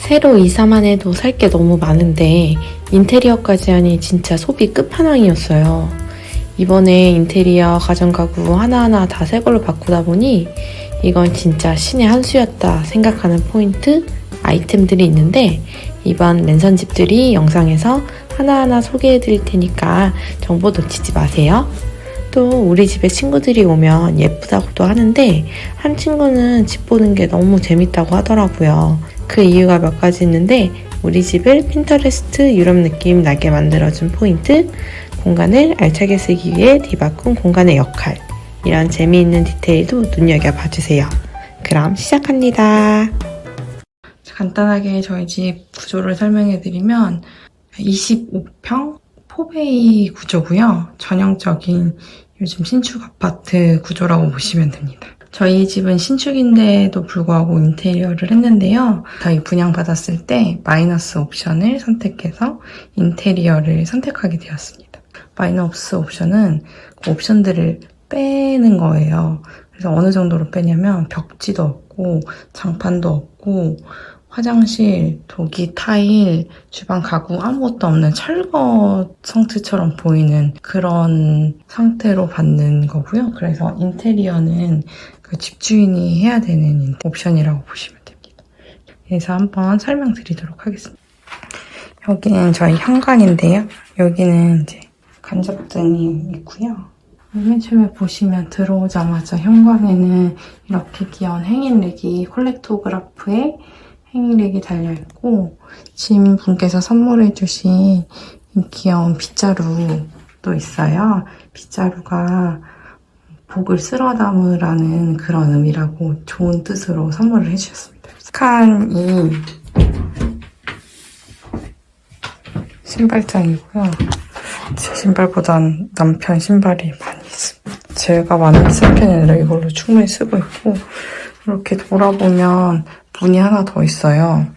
새로 이사만 해도 살 게 너무 많은데 인테리어까지 하니 진짜 소비 끝판왕이었어요. 이번에 인테리어 가전가구 하나하나 다 새 걸로 바꾸다 보니 이건 진짜 신의 한 수였다 생각하는 포인트, 아이템들이 있는데 이번 랜선집들이 영상에서 하나하나 소개해 드릴 테니까 정보 놓치지 마세요. 또 우리 집에 친구들이 오면 예쁘다고도 하는데 한 친구는 집 보는 게 너무 재밌다고 하더라고요. 그 이유가 몇 가지 있는데 우리 집을 핀터레스트 유럽 느낌 나게 만들어준 포인트, 공간을 알차게 쓰기 위해 뒤바꾼 공간의 역할, 이런 재미있는 디테일도 눈여겨봐주세요. 그럼 시작합니다. 간단하게 저희 집 구조를 설명해드리면 25평 포베이 구조고요. 전형적인 요즘 신축 아파트 구조라고 보시면 됩니다. 저희 집은 신축인데도 불구하고 인테리어를 했는데요. 저희 분양받았을 때 마이너스 옵션을 선택해서 인테리어를 선택하게 되었습니다. 마이너스 옵션은 그 옵션들을 빼는 거예요. 그래서 어느 정도로 빼냐면 벽지도 없고 장판도 없고 화장실, 도기, 타일, 주방 가구 아무것도 없는 철거 상태처럼 보이는 그런 상태로 받는 거고요. 그래서 인테리어는 그 집주인이 해야 되는 옵션이라고 보시면 됩니다. 그래서 한번 설명드리도록 하겠습니다. 여기는 저희 현관인데요. 여기는 이제 간접등이 있고요. 맨 처음에 보시면 들어오자마자 현관에는 이렇게 귀여운 행인렉이 콜렉토그라프에 행인렉이 달려있고 지인분께서 선물해주신 귀여운 빗자루도 있어요. 빗자루가 복을 쓸어 담으라는 그런 의미라고 좋은 뜻으로 선물을 해주셨습니다. 칸이 신발장이고요. 제 신발보단 남편 신발이 많이 있습니다. 제가 많이 쓸 편이 아니라 이걸로 충분히 쓰고 있고 이렇게 돌아보면 문이 하나 더 있어요.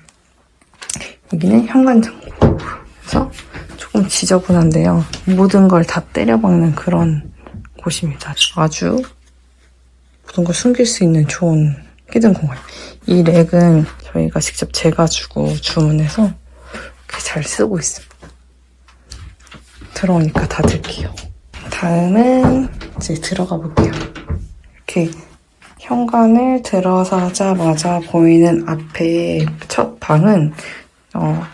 여기는 현관창고. 그래서 조금 지저분한데요. 모든 걸 다 때려박는 그런 곳입니다. 아주 모든 걸 숨길 수 있는 좋은 히든 공간. 이 렉은 저희가 직접 재가지고 주문해서 이렇게 잘 쓰고 있습니다. 들어오니까 다들 귀여워. 다음은 이제 들어가 볼게요. 이렇게 현관을 들어서자마자 보이는 앞에 첫 방은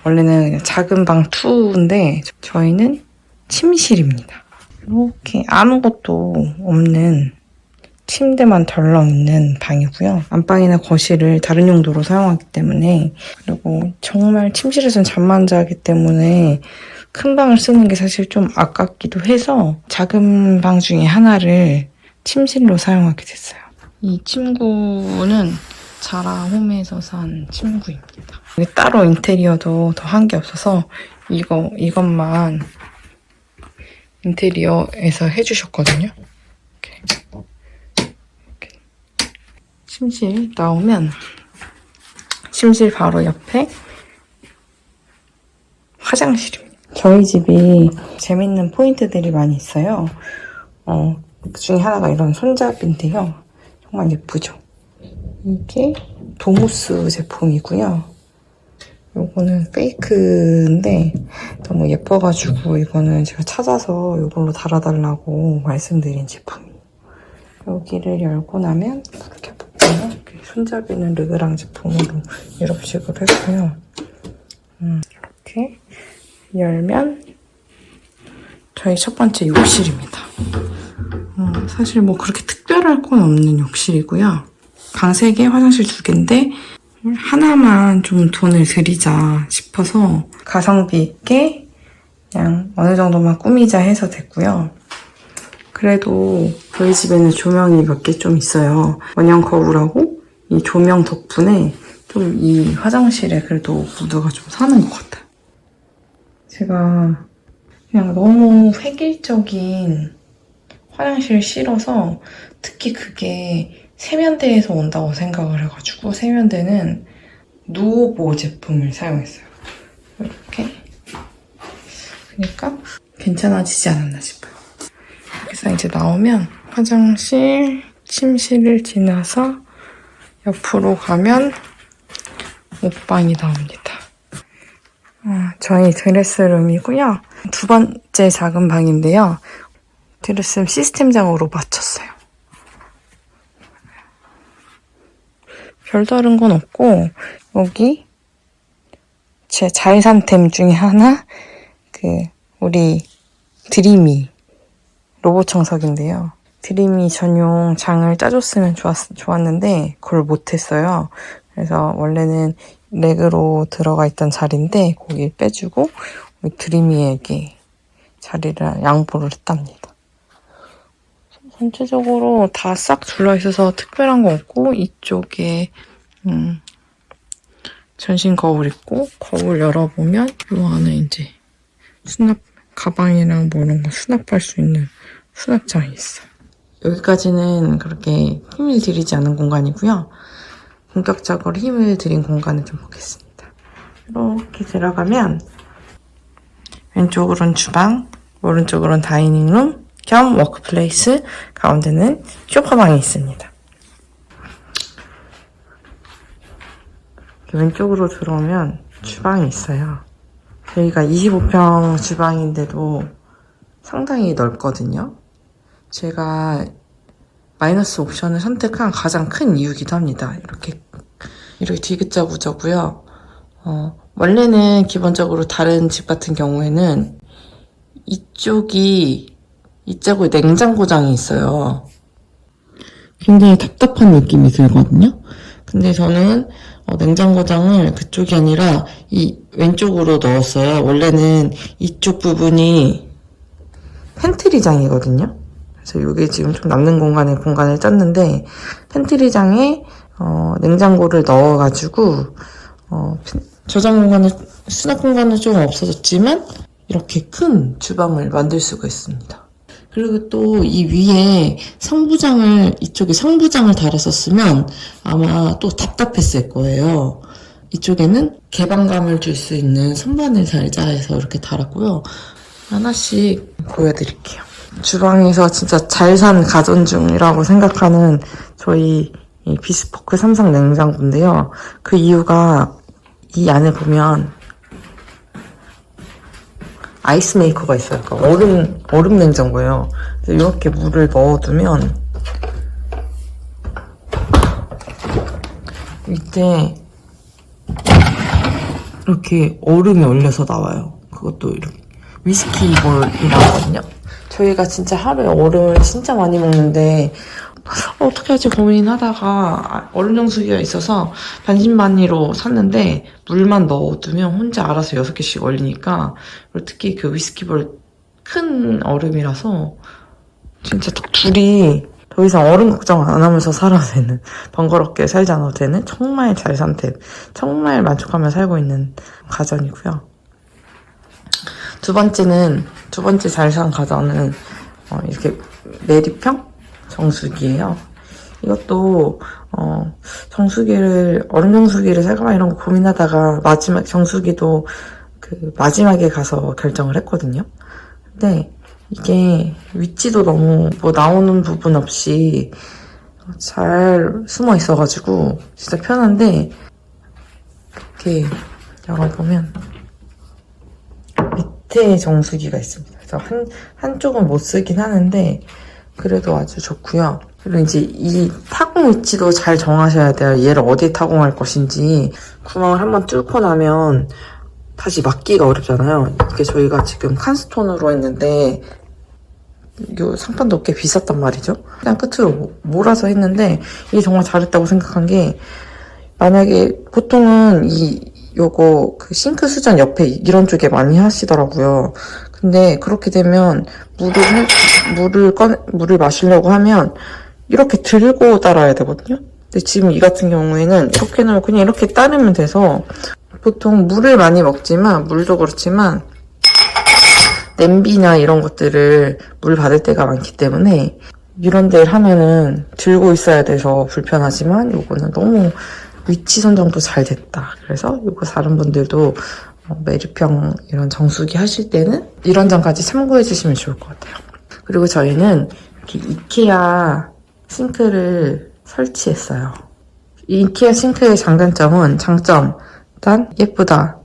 원래는 그냥 작은 방 2인데 저희는 침실입니다. 이렇게 아무것도 없는 침대만 덜렁 있는 방이고요. 안방이나 거실을 다른 용도로 사용하기 때문에 그리고 정말 침실에서는 잠만 자기 때문에 큰 방을 쓰는 게 사실 좀 아깝기도 해서 작은 방 중에 하나를 침실로 사용하게 됐어요. 이 침구는 자라홈에서 산 침구입니다. 따로 인테리어도 더 한 게 없어서 이것만 인테리어에서 해주셨거든요. 이렇게. 침실 나오면 침실 바로 옆에 화장실입니다. 저희 집이 재밌는 포인트들이 많이 있어요. 그 중에 하나가 이런 손잡이인데요. 정말 예쁘죠? 이게 도무스 제품이고요. 요거는 페이크인데 너무 예뻐가지고 이거는 제가 찾아서 이걸로 달아달라고 말씀드린 제품이에요. 여기를 열고 나면 이렇게 볼게요. 손잡이는 르그랑 제품으로 유럽식으로 했고요. 이렇게 열면 저희 첫 번째 욕실입니다. 사실 뭐 그렇게 특별할 건 없는 욕실이고요. 방 3개, 화장실 2개인데 하나만 좀 돈을 들이자 싶어서 가성비 있게 그냥 어느 정도만 꾸미자 해서 됐고요. 그래도 저희 집에는 조명이 몇 개 좀 있어요. 원형 거울하고 이 조명 덕분에 좀 이 화장실에 그래도 무드가 좀 사는 것 같아요. 제가 그냥 너무 획일적인 화장실 싫어서 특히 그게 세면대에서 온다고 생각을 해가지고 세면대는 누오보 제품을 사용했어요. 이렇게. 그러니까 괜찮아지지 않았나 싶어요. 그래서 이제 나오면 화장실, 침실을 지나서 옆으로 가면 옷방이 나옵니다. 저희 드레스룸이고요. 두 번째 작은 방인데요. 드레스룸 시스템장으로 맞췄어요. 별다른 건 없고, 여기 제 자외선템 중에 하나, 우리 드림이 로봇 청소기인데요. 드림이 전용 장을 짜줬으면 좋았는데 그걸 못했어요. 그래서 원래는 렉으로 들어가 있던 자리인데 거기 빼주고 우리 드림이에게 자리를 양보를 했답니다. 전체적으로 다 싹 둘러있어서 특별한 거 없고 이쪽에 전신 거울 있고 거울 열어보면 이 안에 이제 가방이랑 뭐 이런 거 수납할 수 있는 수납장이 있어요. 여기까지는 그렇게 힘을 들이지 않은 공간이고요. 본격적으로 힘을 들인 공간을 좀 보겠습니다. 이렇게 들어가면 왼쪽으로는 주방, 오른쪽으로는 다이닝룸 겸 워크플레이스, 가운데는 쇼파방이 있습니다. 왼쪽으로 들어오면 주방이 있어요. 저희가 25평 주방인데도 상당히 넓거든요. 제가 마이너스 옵션을 선택한 가장 큰 이유기도 합니다. 이렇게 디귿자 구조고요. 원래는 기본적으로 다른 집 같은 경우에는 이쪽에 냉장고장이 있어요. 굉장히 답답한 느낌이 들거든요. 근데 저는 냉장고장을 그쪽이 아니라 이 왼쪽으로 넣었어요. 원래는 이쪽 부분이 팬트리장이거든요. 그래서 이게 지금 좀 남는 공간을 짰는데 팬트리장에 냉장고를 넣어가지고 저장 공간을 수납 공간은 좀 없어졌지만 이렇게 큰 주방을 만들 수가 있습니다. 그리고 또 이 위에 이쪽에 성부장을 달았었으면 아마 또 답답했을 거예요. 이쪽에는 개방감을 줄 수 있는 선반을 달자 해서 이렇게 달았고요. 하나씩 보여드릴게요. 주방에서 진짜 잘 산 가전 중이라고 생각하는 저희 이 비스포크 삼성 냉장고인데요. 그 이유가 이 안에 보면 아이스 메이커가 있어요. 그러니까 얼음 냉장고예요. 이렇게 물을 넣어두면 밑에 이렇게 얼음이 얼려서 나와요. 그것도 이렇게 위스키 볼이 나오거든요. 저희가 진짜 하루에 얼음을 진짜 많이 먹는데 어떻게 할지 고민하다가 얼음 정수기가 있어서 반신반의로 샀는데 물만 넣어두면 혼자 알아서 6개씩 얼리니까 특히 그 위스키볼 큰 얼음이라서 진짜 둘이 더 이상 얼음 걱정 안 하면서 살아야 되는, 번거롭게 살지 않아도 되는 정말 잘 산 템, 정말 만족하며 살고 있는 가전이고요. 두 번째 잘 산 가전은 이렇게 메리평 정수기예요. 이것도 얼음 정수기를 살까 이런 거 고민하다가 정수기도 마지막에 가서 결정을 했거든요. 근데 이게 위치도 너무 나오는 부분 없이 잘 숨어 있어가지고 진짜 편한데, 이렇게 열어보면 밑에 정수기가 있습니다. 그래서 한쪽은 못 쓰긴 하는데 그래도 아주 좋고요. 그리고 이제 이 타공 위치도 잘 정하셔야 돼요. 얘를 어디에 타공할 것인지. 구멍을 한번 뚫고 나면 다시 막기가 어렵잖아요. 이게 저희가 지금 칸스톤으로 했는데 이 상판도 꽤 비쌌단 말이죠. 그냥 끝으로 몰아서 했는데 이게 정말 잘했다고 생각한 게, 만약에 보통은 요거 싱크 수전 옆에 이런 쪽에 많이 하시더라고요. 근데 그렇게 되면 물을 마시려고 하면 이렇게 들고 따라야 되거든요. 근데 지금 이 같은 경우에는 이렇게 놓으면 그냥 이렇게 따르면 돼서, 보통 물을 많이 먹지만, 물도 그렇지만 냄비나 이런 것들을 물 받을 때가 많기 때문에 이런 데를 하면은 들고 있어야 돼서 불편하지만, 요거는 너무 위치 선정도 잘 됐다. 그래서 요거 다른 분들도 메리평 이런 정수기 하실 때는 이런 점까지 참고해 주시면 좋을 것 같아요. 그리고 저희는 이렇게 이케아 싱크를 설치했어요. 이 이케아 싱크의 장점, 일단 예쁘다.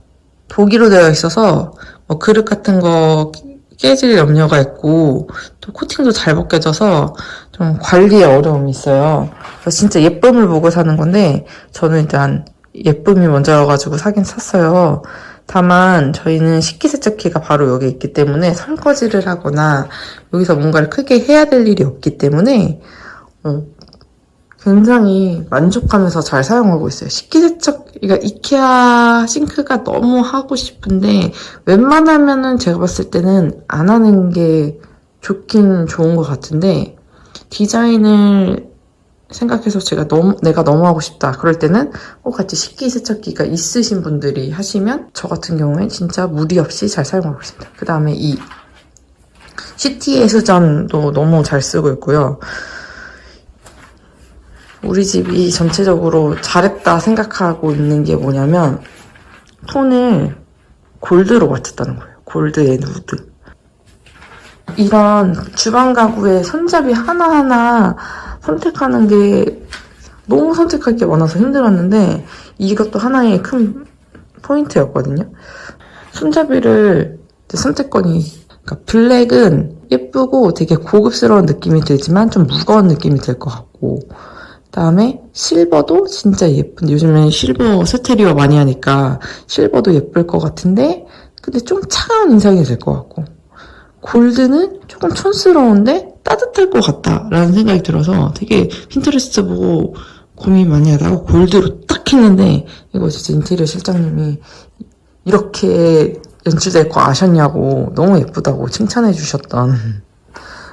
독일로 되어 있어서 뭐 그릇 같은 거 깨질 염려가 있고 또 코팅도 잘 벗겨져서 좀 관리에 어려움이 있어요. 그래서 진짜 예쁨을 보고 사는 건데 저는 일단 예쁨이 먼저여가지고 사긴 샀어요. 다만 저희는 식기세척기가 바로 여기 있기 때문에 설거지를 하거나 여기서 뭔가를 크게 해야 될 일이 없기 때문에 굉장히 만족하면서 잘 사용하고 있어요. 그러니까 이케아 싱크가 너무 하고 싶은데 웬만하면은 제가 봤을 때는 안 하는 게 좋긴 좋은 것 같은데 디자인을 생각해서 내가 너무 하고 싶다. 그럴 때는 같이 식기세척기가 있으신 분들이 하시면 저 같은 경우에 진짜 무리 없이 잘 사용하고 있습니다. 그 다음에 이 CT의 수전도 너무 잘 쓰고 있고요. 우리 집이 전체적으로 잘했다 생각하고 있는 게 뭐냐면 톤을 골드로 맞췄다는 거예요. 골드 앤 우드. 이런 주방 가구의 손잡이 하나하나 선택하는 게 너무 선택할 게 많아서 힘들었는데 이것도 하나의 큰 포인트였거든요. 손잡이를 선택권이 그러니까 블랙은 예쁘고 되게 고급스러운 느낌이 들지만 좀 무거운 느낌이 들 것 같고 그다음에 실버도 진짜 예쁜데 요즘엔 실버 스테리오 많이 하니까 실버도 예쁠 것 같은데 근데 좀 차가운 인상이 될 것 같고 골드는 조금 촌스러운데 따뜻할 것 같다라는 생각이 들어서 되게 핀터레스트 보고 고민 많이 하다가 골드로 딱 했는데 이거 진짜 인테리어 실장님이 이렇게 연출될 거 아셨냐고 너무 예쁘다고 칭찬해 주셨던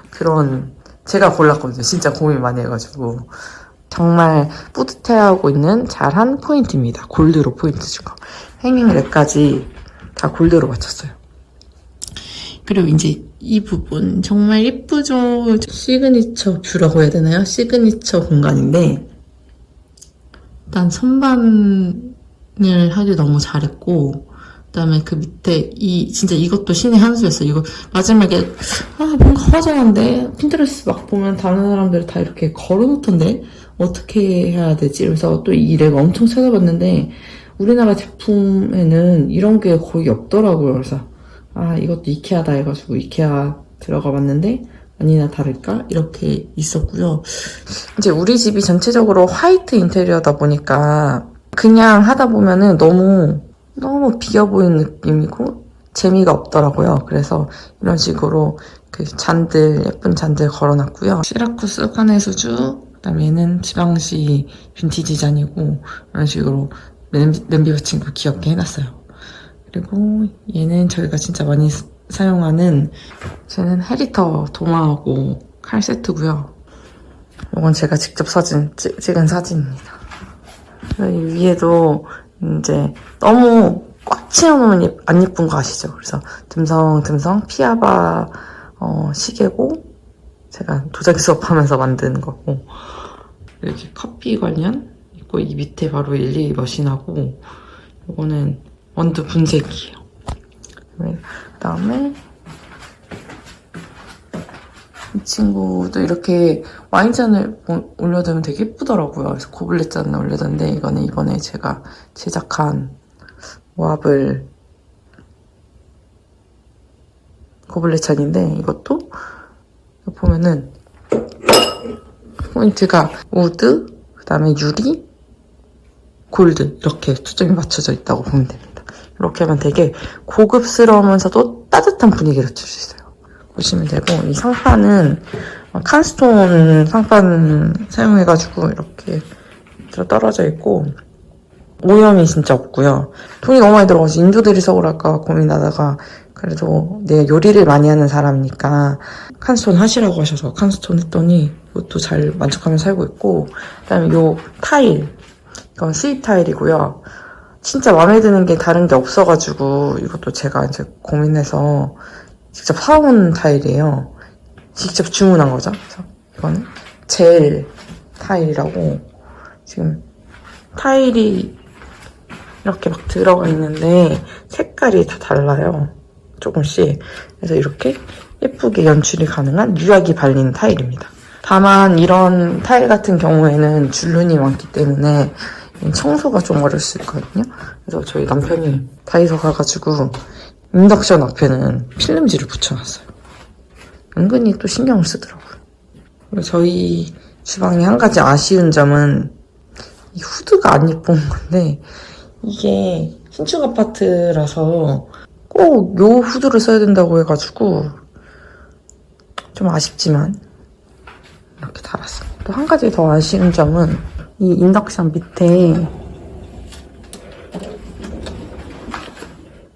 그런 제가 골랐거든요. 진짜 고민 많이 해가지고 정말 뿌듯해하고 있는 잘한 포인트입니다. 골드로 포인트 준 거. 행잉랩까지 다 골드로 맞췄어요. 그리고 이제 이 부분 정말 예쁘죠? 시그니처 뷰라고 해야 되나요? 시그니처 공간인데 일단 선반을 하길 너무 잘했고 그다음에 그 밑에 진짜 이것도 신의 한 수였어요. 이거 마지막에 뭔가 허전한데 핀터레스트 막 보면 다른 사람들 다 이렇게 걸어놓던데 어떻게 해야 되지? 그래서 또 이 랩 엄청 찾아봤는데 우리나라 제품에는 이런 게 거의 없더라고요. 그래서 이것도 이케아다 해가지고 이케아 들어가 봤는데 아니나 다를까 이렇게 있었고요. 이제 우리 집이 전체적으로 화이트 인테리어다 보니까 그냥 하다 보면은 너무 비어 보이는 느낌이고 재미가 없더라고요. 그래서 이런 식으로 그 예쁜 잔들 걸어놨고요. 시라쿠스 카네수주 그다음에 얘는 지방시 빈티지 잔이고 이런 식으로 냄비 받친 거 귀엽게 해놨어요. 그리고 얘는 저희가 진짜 많이 사용하는 쟤는 헤리터 도마하고 칼 세트고요. 이건 제가 직접 찍은 사진입니다. 이 위에도 이제 너무 꽉 채워놓으면 안 예쁜 거 아시죠? 그래서 듬성듬성 피아바 시계고 제가 도자기 수업하면서 만든 거고 이렇게 커피 관련 있고 이 밑에 바로 일일이 머신하고 이거는 원두 분쇄기예요. 그다음에 이 친구도 이렇게 와인잔을 올려두면 되게 예쁘더라고요. 그래서 고블렛 잔을 올려뒀는데 이거는 이번에 제가 제작한 와블 고블렛 잔인데 이것도 보면은 포인트가 우드, 그 다음에 유리, 골드 이렇게 초점이 맞춰져 있다고 보면 됩니다. 이렇게 하면 되게 고급스러우면서도 따뜻한 분위기를 줄 수 있어요. 보시면 되고 이 상판은 칸스톤 상판 사용해가지고 이렇게 떨어져 있고 오염이 진짜 없고요. 돈이 너무 많이 들어가서 인조대리석을 할까 고민하다가 그래도 내가 요리를 많이 하는 사람이니까 칸스톤 하시라고 하셔서 칸스톤 했더니 이것도 잘 만족하면서 살고 있고 그다음에 요 타일 이건 스윗 타일이고요. 진짜 마음에 드는 게 다른 게 없어가지고 이것도 제가 이제 고민해서 직접 사온 타일이에요. 직접 주문한 거죠. 그래서 이거는 젤 타일이라고 지금 타일이 이렇게 막 들어가 있는데 색깔이 다 달라요. 조금씩. 그래서 이렇게 예쁘게 연출이 가능한 유약이 발린 타일입니다. 다만 이런 타일 같은 경우에는 줄눈이 많기 때문에 청소가 좀 어려울 수 있거든요. 그래서 저희 남편이 다이소 가가지고 인덕션 앞에는 필름지를 붙여놨어요. 은근히 또 신경을 쓰더라고요. 그리고 저희 주방에 한 가지 아쉬운 점은 이 후드가 안 예쁜 건데 이게 신축 아파트라서 꼭 요 후드를 써야 된다고 해가지고 좀 아쉽지만 이렇게 달았어요. 또 한 가지 더 아쉬운 점은 이 인덕션 밑에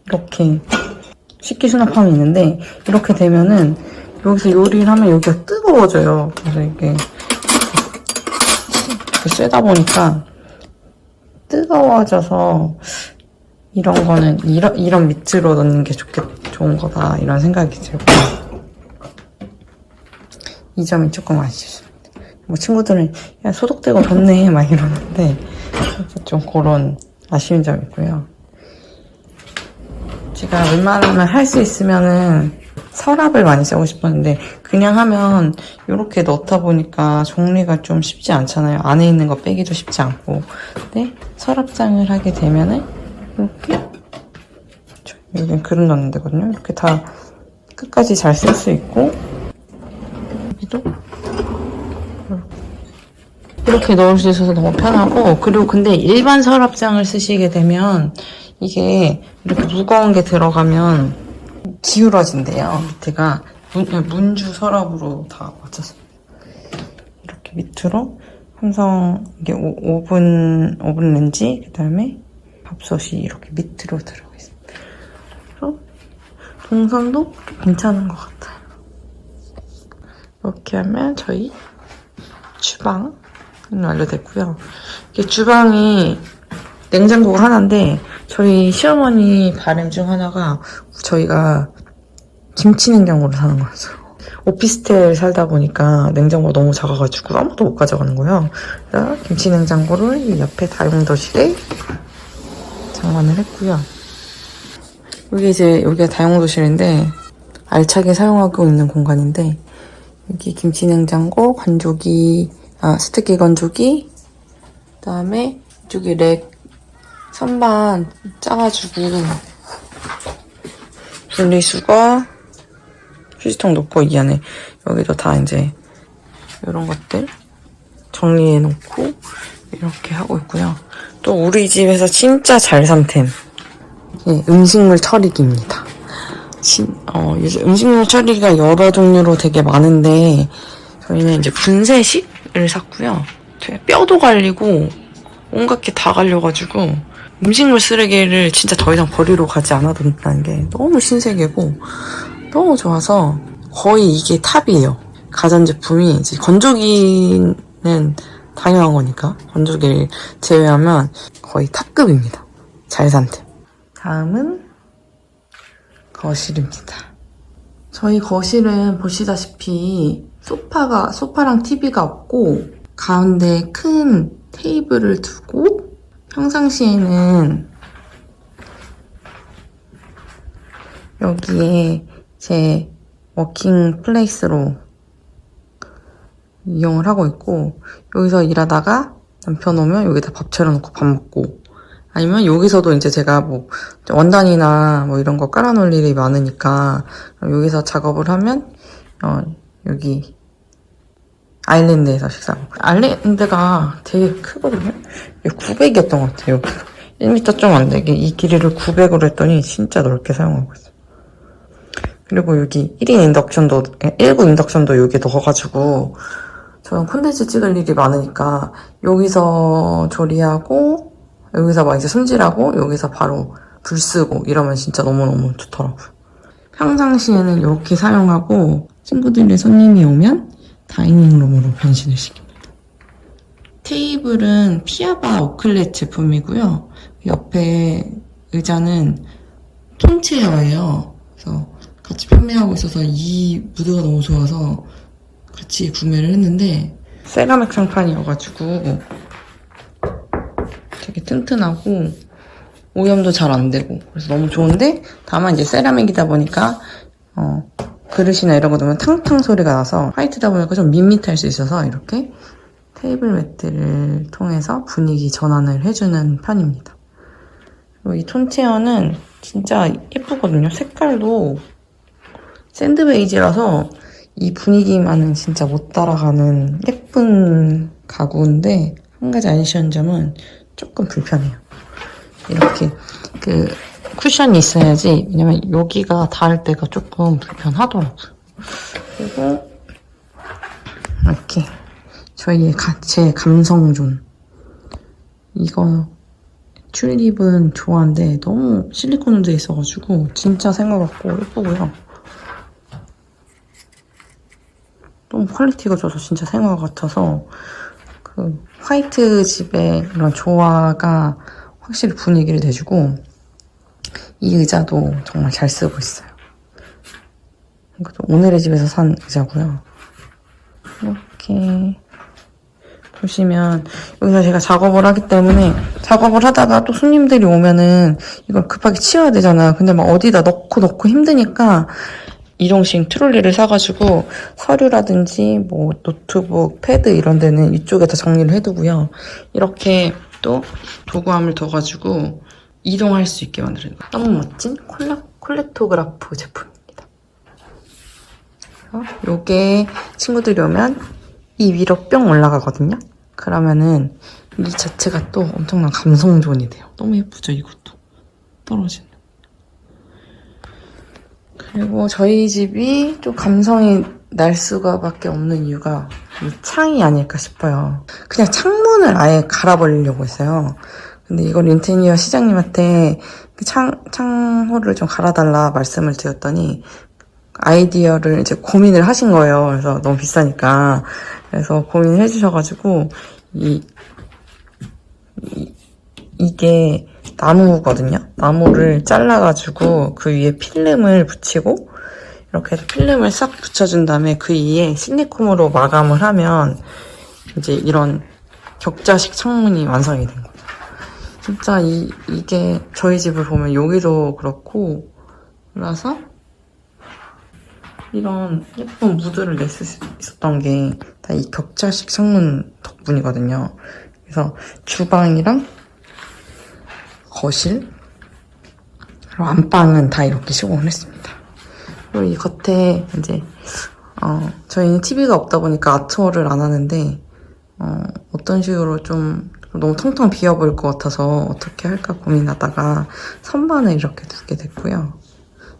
이렇게 식기 수납함이 있는데 이렇게 되면은 여기서 요리를 하면 여기가 뜨거워져요. 그래서 이게 쐬다 보니까 뜨거워져서 이런 거는 이런 밑으로 넣는 게 좋은 거다 이런 생각이 들고 이 점이 조금 아쉽습니다. 뭐 친구들은 야 소독되고 좋네 막 이러는데 좀 그런 아쉬운 점이 있고요. 제가 웬만하면 할 수 있으면은 서랍을 많이 쓰고 싶었는데 그냥 하면 이렇게 넣다 보니까 정리가 좀 쉽지 않잖아요. 안에 있는 거 빼기도 쉽지 않고. 근데 서랍장을 하게 되면은 이렇게 여기 그릇 넣는 데거든요. 이렇게 다 끝까지 잘 쓸 수 있고 여기도 이렇게 넣을 수 있어서 너무 편하고 그리고 근데 일반 서랍장을 쓰시게 되면 이게 이렇게 무거운 게 들어가면 기울어진대요. 밑에가 문주 서랍으로 다 맞췄어요. 이렇게 밑으로 삼성 이게 오븐 렌지 그 다음에 밥솥이 이렇게 밑으로 들어가 있습니다. 그래서 동선도 괜찮은 것 같아요. 이렇게 하면 저희 주방은 완료됐고요. 이게 주방이 냉장고가 하나인데 저희 시어머니 바람 중 하나가 저희가 김치 냉장고를 사는 거였어요. 오피스텔 살다 보니까 냉장고가 너무 작아가지고 아무도 못 가져가는 거예요. 그래서 김치 냉장고를 이 옆에 다용도실에 장만을 했고요. 여기가 다용도실인데 알차게 사용하고 있는 공간인데 여기 김치 냉장고, 건조기, 스틱기 건조기, 그 다음에 이쪽에 렉 선반 짜가지고 분리수거, 휴지통 놓고 이 안에 여기도 다 이제 이런 것들 정리해놓고 이렇게 하고 있고요. 또 우리 집에서 진짜 잘 산 템, 음식물 처리기입니다. 요즘 음식물 처리기가 여러 종류로 되게 많은데 저희는 이제 분쇄식을 샀고요. 뼈도 갈리고 온갖 게 다 갈려가지고 음식물 쓰레기를 진짜 더 이상 버리러 가지 않아도 된다는 게 너무 신세계고 너무 좋아서 거의 이게 탑이에요. 가전제품이 이제 건조기는 당연한 거니까 건조기를 제외하면 거의 탑급입니다. 잘 산 템. 다음은 거실입니다. 저희 거실은 보시다시피 소파랑 TV가 없고 가운데 큰 테이블을 두고 평상시에는 여기에 제 워킹 플레이스로 이용을 하고 있고 여기서 일하다가 남편 오면 여기다 밥 차려놓고 밥 먹고 아니면 여기서도 이제 제가 뭐 원단이나 뭐 이런 거 깔아놓을 일이 많으니까 여기서 작업을 하면 여기 아일랜드에서 식사. 아일랜드가 되게 크거든요. 900이었던 것 같아요. 1m 좀 안 되게 이 길이를 900으로 했더니 진짜 넓게 사용하고 있어요. 그리고 여기 1인 인덕션도 1구 인덕션도 여기 넣어가지고 저는 콘텐츠 찍을 일이 많으니까 여기서 조리하고 여기서 막 이제 손질하고 여기서 바로 불 쓰고 이러면 진짜 너무너무 좋더라고요. 평상시에는 이렇게 사용하고 친구들의 손님이 오면 다이닝룸으로 변신을 시킵니다. 테이블은 피아바 오클렛 제품이고요. 옆에 의자는 톤체어예요. 그래서 같이 판매하고 있어서 이 무드가 너무 좋아서 같이 구매를 했는데 세라믹 상판이어가지고 되게 튼튼하고 오염도 잘 안 되고 그래서 너무 좋은데 다만 이제 세라믹이다 보니까 그릇이나 이런 거 넣으면 탕탕 소리가 나서 화이트다 보니까 좀 밋밋할 수 있어서 이렇게 테이블 매트를 통해서 분위기 전환을 해주는 편입니다. 그리고 이 톤체어는 진짜 예쁘거든요. 색깔도 샌드 베이지라서 이 분위기만은 진짜 못 따라가는 예쁜 가구인데 한 가지 아쉬운 점은 조금 불편해요. 이렇게 그 쿠션이 있어야지. 왜냐면 여기가 닿을 때가 조금 불편하더라고요. 그리고 이렇게 제 감성존. 이거 튤립은 좋아하는데 너무 실리콘으로 돼 있어가지고 진짜 생각 같고 예쁘고요. 너무 퀄리티가 좋아서 진짜 생각 같아서 그 화이트 집의 이런 조화가 확실히 분위기를 내주고 이 의자도 정말 잘 쓰고 있어요. 이것도 오늘의 집에서 산 의자고요. 이렇게 보시면 여기서 제가 작업을 하기 때문에 작업을 하다가 또 손님들이 오면은 이걸 급하게 치워야 되잖아. 근데 막 어디다 넣고 힘드니까 이동식 트롤리를 사가지고 서류라든지 뭐 노트북, 패드 이런 데는 이쪽에다 정리를 해두고요. 이렇게 또 도구함을 둬가지고 이동할 수 있게 만드는 거예요. 너무 멋진 콜렉토그라프 제품입니다. 요게 친구들이 오면 이 위로 뿅 올라가거든요. 그러면은 이 자체가 또 엄청난 감성존이 돼요. 너무 예쁘죠, 이것도. 떨어지는. 그리고 저희 집이 좀 감성이 날 수가밖에 없는 이유가 이 창이 아닐까 싶어요. 그냥 창문을 아예 갈아버리려고 했어요. 근데 이걸 인테리어 시장님한테 창호를 좀 갈아달라 말씀을 드렸더니 아이디어를 이제 고민을 하신 거예요. 그래서 너무 비싸니까. 그래서 고민을 해주셔가지고 이게 나무거든요. 나무를 잘라가지고 그 위에 필름을 붙이고 이렇게 해서 필름을 싹 붙여준 다음에 그 위에 실리콘으로 마감을 하면 이제 이런 격자식 창문이 완성이 된 거예요. 진짜 이게 저희 집을 보면 여기도 그렇고 그래서 이런 예쁜 무드를 낼 수 있었던 게 다 이 격자식 창문 덕분이거든요. 그래서 주방이랑 거실 그리고 안방은 다 이렇게 시공을 했습니다. 그리고 이 겉에 이제 저희는 TV가 없다 보니까 아트월을 안 하는데 어떤 식으로 좀 너무 텅텅 비어 보일 것 같아서 어떻게 할까 고민하다가 선반을 이렇게 두게 됐고요.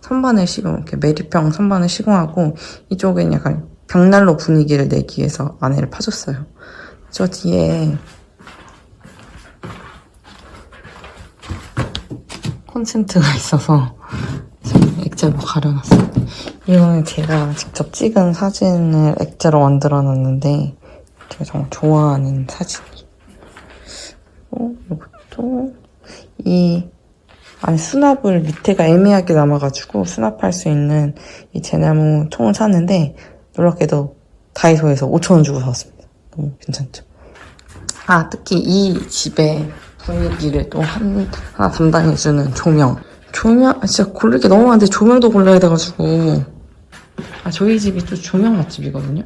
선반을 이렇게 메리평 선반을 시공하고 이쪽엔 약간 벽난로 분위기를 내기 위해서 안에를 파줬어요. 저 뒤에 콘센트가 있어서 액자로 가려놨어요. 이거는 제가 직접 찍은 사진을 액자로 만들어놨는데 제가 정말 좋아하는 사진이에요. 이것도 이 안에 수납을 밑에가 애매하게 남아가지고 수납할 수 있는 이 대나무 통을 샀는데 놀랍게도 다이소에서 5,000원 주고 샀습니다. 너무 괜찮죠? 특히 이 집의 분위기를 또 하나 담당해주는 조명, 진짜 고를 게 너무 많은데 조명도 골라야 돼가지고 저희 집이 또 조명 맛집이거든요.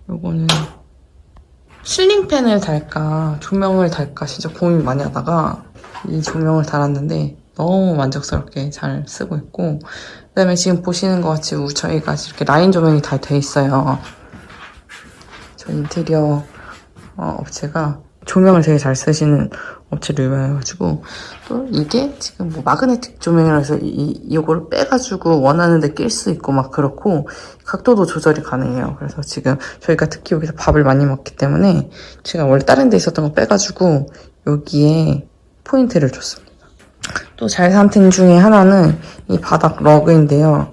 요거는 실링팬을 달까 조명을 달까 진짜 고민 많이 하다가 이 조명을 달았는데 너무 만족스럽게 잘 쓰고 있고 그다음에 지금 보시는 것 같이 저희가 이렇게 라인 조명이 다 돼 있어요. 저 인테리어 업체가 조명을 되게 잘 쓰시는 업체로 유명해가지고 또 이게 지금 뭐 마그네틱 조명이라서 이거를 빼가지고 원하는 데 낄 수 있고 막 그렇고 각도도 조절이 가능해요. 그래서 지금 저희가 특히 여기서 밥을 많이 먹기 때문에 제가 원래 다른 데 있었던 거 빼가지고 여기에 포인트를 줬습니다. 또 잘 산 템 중에 하나는 이 바닥 러그인데요.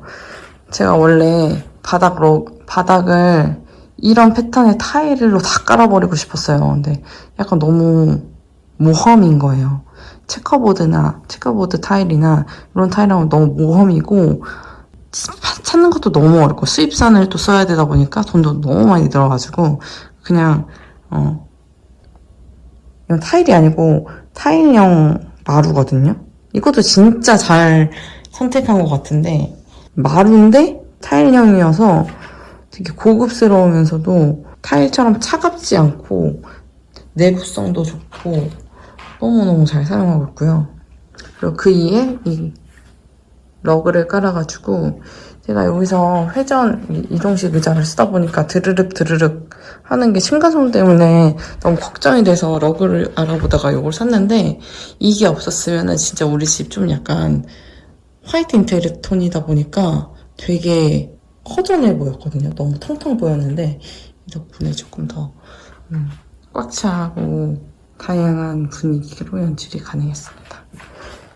제가 원래 바닥을 이런 패턴의 타일로 다 깔아버리고 싶었어요. 근데 약간 너무 모험인 거예요. 체커보드 타일이나 이런 타일하면 너무 모험이고 찾는 것도 너무 어렵고 수입산을 또 써야 되다 보니까 돈도 너무 많이 들어가지고 그냥 이건 타일이 아니고 타일형 마루거든요. 이것도 진짜 잘 선택한 것 같은데 마루인데 타일형이어서 되게 고급스러우면서도 타일처럼 차갑지 않고 내구성도 좋고 너무너무 잘 사용하고 있고요. 그리고 그 위에 이 러그를 깔아가지고 제가 여기서 회전 이동식 의자를 쓰다 보니까 드르륵 드르륵 하는 게 층간소음 때문에 너무 걱정이 돼서 러그를 알아보다가 이걸 샀는데 이게 없었으면 진짜 우리 집 좀 약간 화이트 인테리어 톤이다 보니까 되게 허전해 보였거든요. 너무 텅텅 보였는데 이 덕분에 조금 더 꽉 차고 다양한 분위기로 연출이 가능했습니다.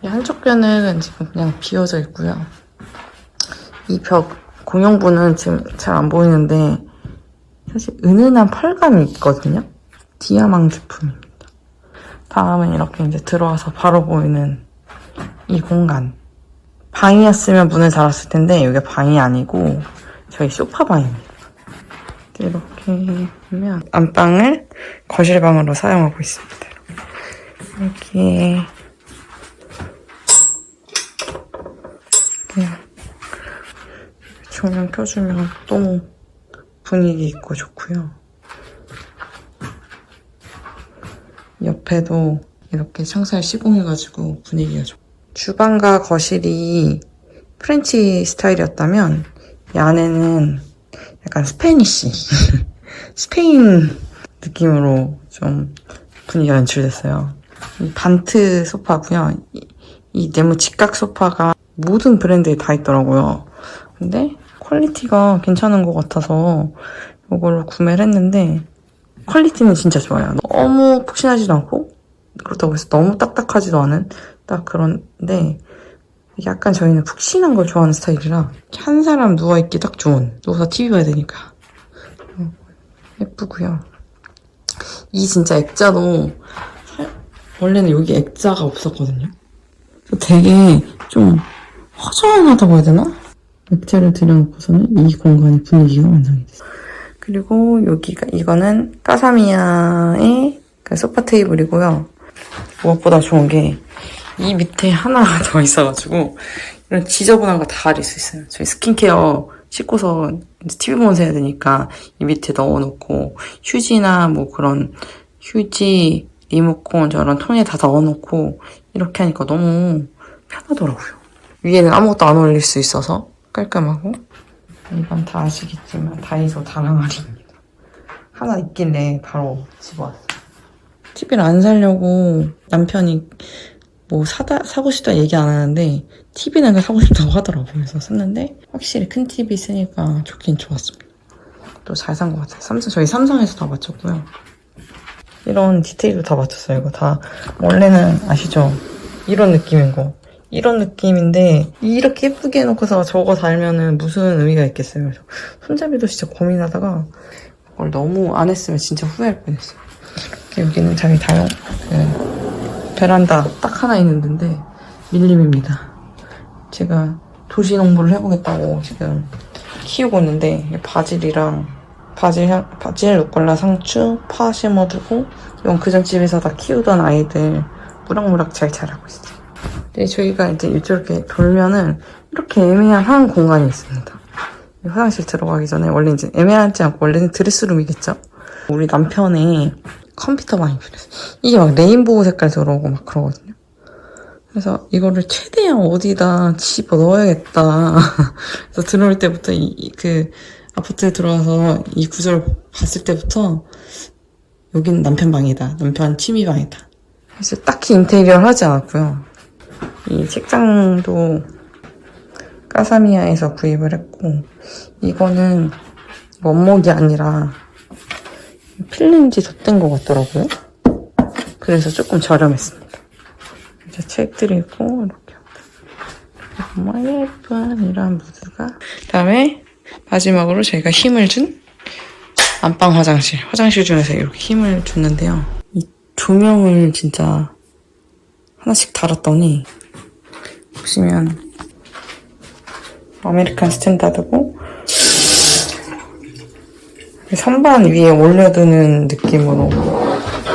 이 한쪽 벽은 지금 그냥 비어져 있고요. 이 벽 공용부는 지금 잘 안 보이는데 사실 은은한 펄감이 있거든요. 디아망 제품입니다. 다음은 이렇게 이제 들어와서 바로 보이는 이 공간. 방이었으면 문을 닫았을 텐데 이게 방이 아니고 저희 소파방입니다. 이렇게 보면 안방을 거실방으로 사용하고 있습니다. 여기에 그냥 조명 켜주면 또 분위기 있고 좋고요. 옆에도 이렇게 창살 시공해가지고 분위기가 좋고 주방과 거실이 프렌치 스타일이었다면 이 안에는 약간 스페니쉬 스페인 느낌으로 좀 분위기가 연출됐어요. 이 반트 소파고요. 이 네모 직각 소파가 모든 브랜드에 다 있더라고요. 근데 퀄리티가 괜찮은 것 같아서 이걸로 구매를 했는데 퀄리티는 진짜 좋아요. 너무 푹신하지도 않고 그렇다고 해서 너무 딱딱하지도 않은 딱 그런데 약간 저희는 푹신한 걸 좋아하는 스타일이라 한 사람 누워있기 딱 좋은, 누워서 TV 봐야 되니까 예쁘고요. 이 진짜 액자도 원래는 여기 액자가 없었거든요. 되게 좀 허전하다고 해야 되나? 액자를 들여놓고서는 이 공간의 분위기가 완성이 됐어요. 그리고 여기가 이거는 까사미야의 소파 테이블이고요. 무엇보다 좋은 게 이 밑에 하나가 더 있어가지고 이런 지저분한 거 다 가릴 수 있어요. 저희 스킨케어 씻고서 이제 TV 보면서 해야 되니까 이 밑에 넣어놓고 휴지나 뭐 그런 휴지, 리모컨 저런 통에 다 넣어놓고 이렇게 하니까 너무 편하더라고요. 위에는 아무것도 안 올릴 수 있어서 깔끔하고 이건 다 아시겠지만 다이소 다랑아리입니다. 하나 있길래 바로 집어왔어요. TV를 안 사려고 남편이 뭐 사고 싶다 얘기 안 하는데 TV는 그냥 사고 싶다고 하더라고요. 그래서 샀는데 확실히 큰 TV 쓰니까 좋긴 좋았습니다. 또 잘 산 것 같아요. 저희 삼성에서 다 맞췄고요. 이런 디테일도 다 맞췄어요. 이거 다 원래는 아시죠? 이런 느낌인 거. 이런 느낌인데 이렇게 예쁘게 해놓고서 저거 달면은 무슨 의미가 있겠어요. 그래서 손잡이도 진짜 고민하다가 이걸 너무 안 했으면 진짜 후회할 뻔했어요. 여기는 자기 다용 베란다 딱 하나 있는 데인데 밀림입니다. 제가 도시 농부를 해보겠다고 지금 키우고 있는데 바질이랑 바질, 루꼴라, 상추, 파 심어두고 이건 그전 집에서 다 키우던 아이들 무럭무럭 잘 자라고 있어요. 근데 저희가 이제 이렇게 돌면은 이렇게 애매한 한 공간이 있습니다. 화장실 들어가기 전에 원래 이제 애매하지 않고 원래는 드레스룸이겠죠? 우리 남편의 컴퓨터방이 필요했어요. 이게 막 레인보우 색깔 들어오고 막 그러거든요. 그래서 이거를 최대한 어디다 집어 넣어야겠다. 그래서 들어올 때부터 그 아파트에 들어와서 이 구조를 봤을 때부터 여긴 남편 방이다. 남편 취미방이다. 그래서 딱히 인테리어를 하지 않았고요. 이 책장도 까사미야에서 구입을 했고 이거는 원목이 아니라 필름지 덧댄 것 같더라고요. 그래서 조금 저렴했습니다. 이제 책들이 있고 이렇게 정말 예쁜 이런 무드가. 그다음에 마지막으로 저희가 힘을 준 안방 화장실 중에서 이렇게 힘을 줬는데요. 이 조명을 진짜 하나씩 달았더니 보시면 아메리칸 스탠다드고 선반 위에 올려두는 느낌으로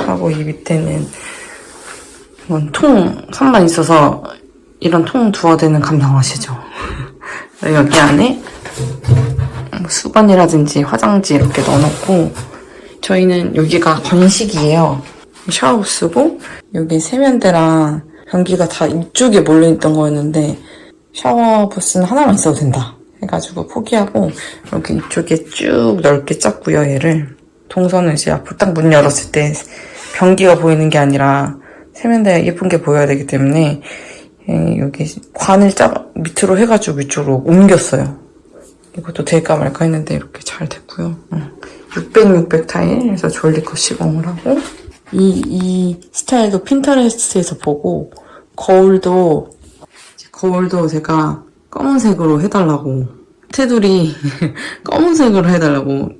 하고 이 밑에는 이건 선반 있어서 이런 통 두어대는 감성 아시죠? 여기 안에 수건이라든지 화장지 이렇게 넣어놓고, 저희는 여기가 건식이에요. 샤워 쓰고 여기 세면대랑 변기가 다 이쪽에 몰려있던 거였는데 샤워 부스는 하나만 있어도 된다 해가지고 포기하고 이렇게 이쪽에 쭉 넓게 짰고요. 얘를 동선은 이제 앞으로 딱 문 열었을 때 변기가 보이는 게 아니라 세면대가 예쁜 게 보여야 되기 때문에 여기 관을 밑으로 해가지고 위쪽으로 옮겼어요. 이것도 될까 말까 했는데 이렇게 잘 됐고요. 600 타일에서 졸리컷 시공을 하고 이 스타일도 핀터레스트에서 보고 거울도 제가 검은색으로 해달라고 테두리 검은색으로 해달라고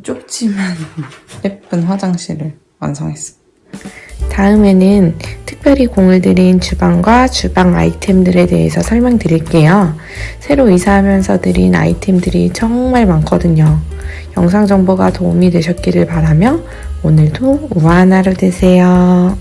쪽지만 예쁜 화장실을 완성했습니다. 다음에는 특별히 공을 들인 주방과 주방 아이템들에 대해서 설명드릴게요. 새로 이사하면서 들인 아이템들이 정말 많거든요. 영상 정보가 도움이 되셨기를 바라며 오늘도 우아한 하루 되세요.